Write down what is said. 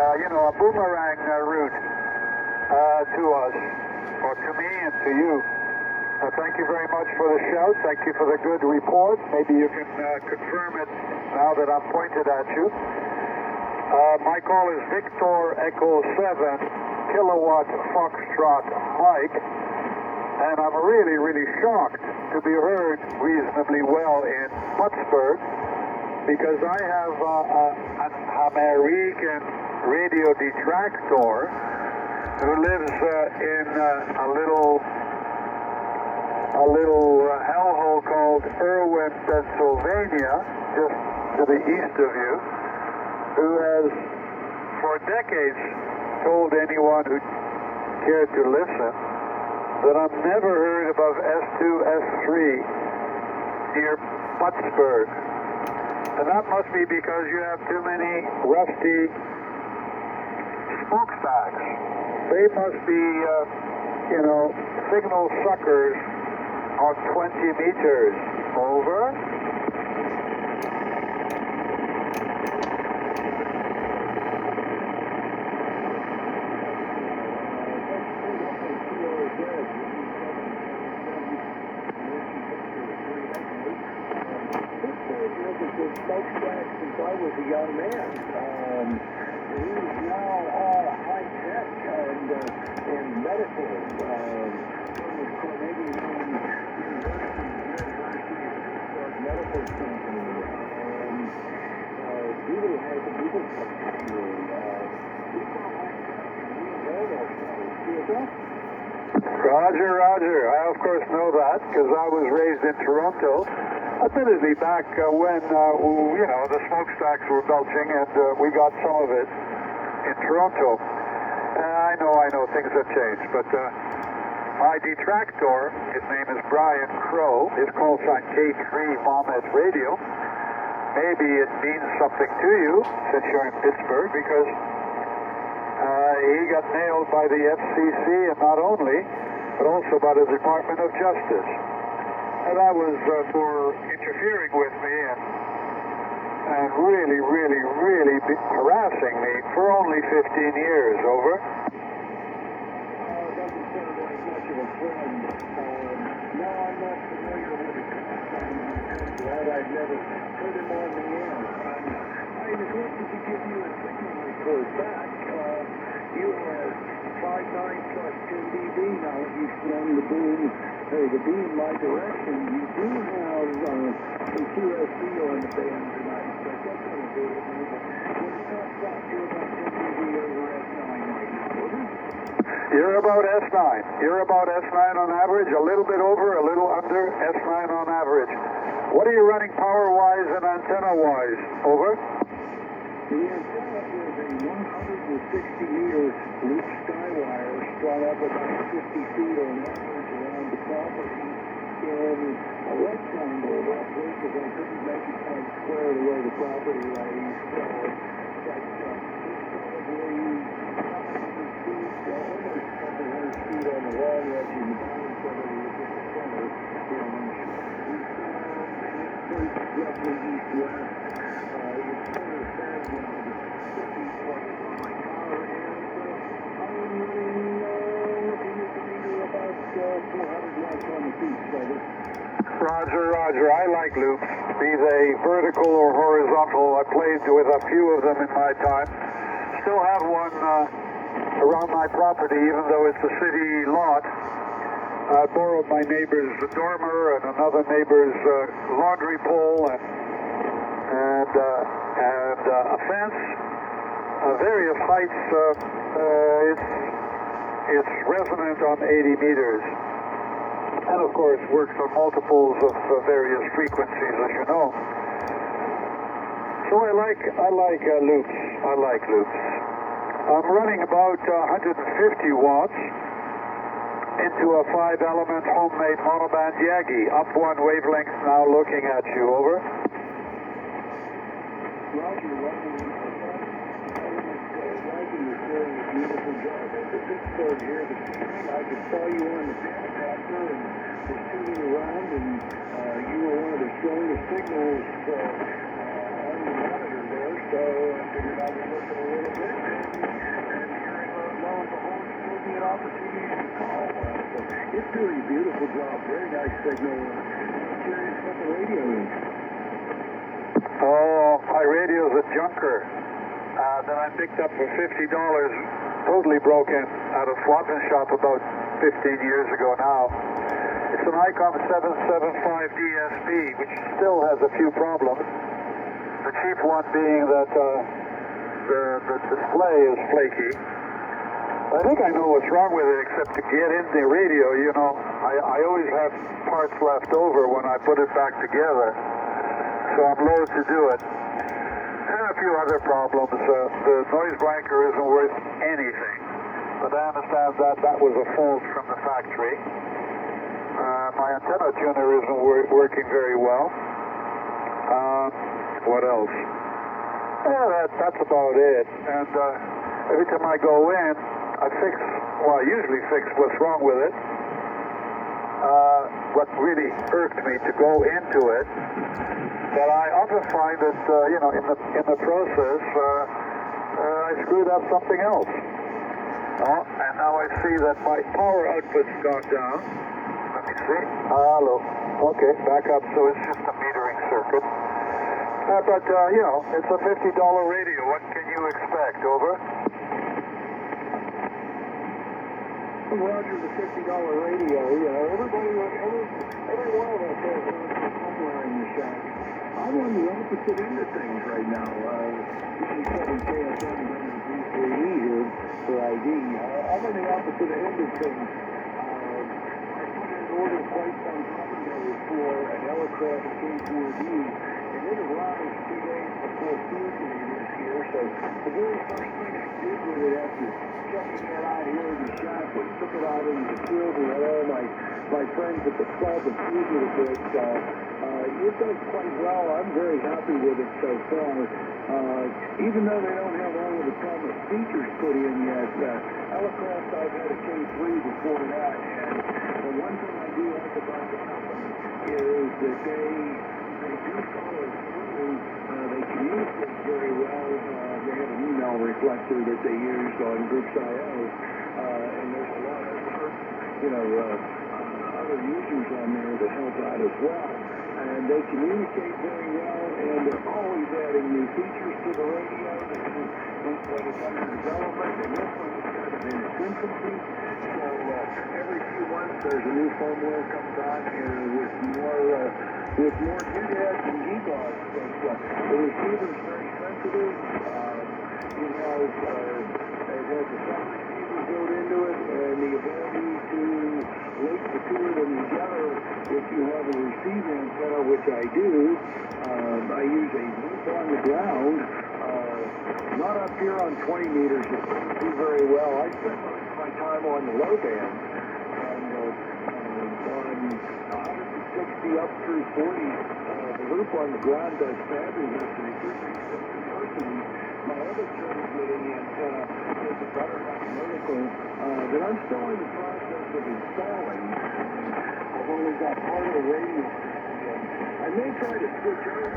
a boomerang route to us, or to me and to you. Thank you very much for the shout. Thank you for the good report. Maybe you can confirm it now that I'm pointed at you. My call is Victor Echo 7 kilowatt Foxtrot Mike, and I'm really, really shocked to be heard reasonably well in Plattsburgh, because I have an American radio detractor who lives in a little hellhole called Irwin, Pennsylvania, just to the east of you, who has for decades told anyone who cared to listen that I'm never heard above S2, S3 near Plattsburgh. And that must be because you have too many rusty smokestacks. They must be, signal suckers on 20 meters. Over. Smokestack since I was a young man. He's now all high-tech and medical. From the Canadian University Medical Company. Google has a Google factory. Roger. I of course know that because I was raised in Toronto. Admittedly, back when, the smokestacks were belching, and we got some of it in Toronto. I know, things have changed, but my detractor, his name is Brian Crow, his call sign K3 Vomit Radio. Maybe it means something to you, since you're in Pittsburgh, because he got nailed by the FCC, and not only, but also by the Department of Justice. And that was for interfering with me and really harassing me for only 15 years. Over. Doesn't sound like much of a friend. No, I'm not familiar with the glad I've never put him on the air. I neglected to give you a signal report back. You are 5'9 plus 10 dB now. You've swung the beam my direction. You do have some QSC on the band tonight, but that's going to do it. When it comes up, you're about 10 dB over S9 right now, isn't it? You're about S9. You're about S9 on average, a little bit over, a little under S9 on average. What are you running power-wise and antenna-wise? Over. The antenna is a 160-meter loop skywire strung up about 50 feet on average around the property in a rectangle roughly, because I couldn't make it quite square the way the property lays. So that's probably 100 feet, almost 100 feet on the long edge and the bottom of it is in the center. Roughly east-west. It's center of Sandwich, 50 my power, and I'm looking at the meter about 400 watts on the feet, brother. Roger. I like loops, be they vertical or horizontal. I played with a few of them in my time. Still have one around my property, even though it's a city lot. I borrowed my neighbor's dormer and another neighbor's laundry pole and a fence, various heights. It's resonant on 80 meters, and of course works on multiples of various frequencies, as you know. So I like loops. I like loops. I'm running about 150 watts into a 5-element homemade monoband Yagi. Up one wavelength now, looking at you. Over. Roger, Yagi is doing a beautiful job over Pittsburgh here this evening. I could saw you on the Detractor and was shooting around, and you were one of the strongest signals on the monitor there, so I figured I would listen a little bit. Doing a beautiful job. Very nice signal. Curious what the radio is. Oh, my radio's a junker that I picked up for $50, totally broken at a swapping shop about 15 years ago now. It's an ICOM 775 DSP, which still has a few problems. The chief one being that the display is flaky. I think I know what's wrong with it, except to get in the radio, you know, I always have parts left over when I put it back together. So I'm loath to do it. And a few other problems. The noise blanker isn't worth anything. But I understand that was a fault from the factory. My antenna tuner isn't working very well. What else? Yeah, that's about it. And every time I go in, I usually fix what's wrong with it. What really irked me to go into it, that I often find that, you know, in the process, I screwed up something else. Oh, and now I see that my power output's gone down. Let me see. Hello. Okay, back up. So it's just a metering circuit. But, you know, it's a $50 radio. What can you expect? Over? Roger, the $50 radio. You know, every one of us has somewhere in the shack. I'm on the opposite end of things right now. VE7KFM V3E here for ID. I'm on the opposite end of things. I put in an order quite some time ago for an Electron K4D, and it arrived 2 days before Tuesday this year. So the very first thing I did with it after checking it out here in the shack was took it out into the field and had all my friends at the club and used it a bit. It does quite well. I'm very happy with it so far. Even though they don't have all of the promised features put in yet, Electron, I've had a K3 before that, and the one thing I do like about the company is that they do follow through. They communicate very well. They have an email reflector that they use on Groups.io, and there's a lot of other users on there that help out as well. And they communicate very well, and they're always adding new features to the radio. When it's under development, and this one is kind of in its infancy. So every few months there's a new firmware comes out with more doodads and geegaws. But the receiver is very sensitive. It has a sound receiver built into it, and the ability to link the two of them together if you have a receiver antenna, which I do. I use a loop on the ground, not up here on 20 meters. It doesn't do very well. I spend most of my time on the low band, and on 160 up through 40, the loop on the ground does fabulous. And it gives me some diversity. My other transmitting antenna is a butterfly vertical that I'm still in the process of installing. I've only got part of the radio. I may try to switch over.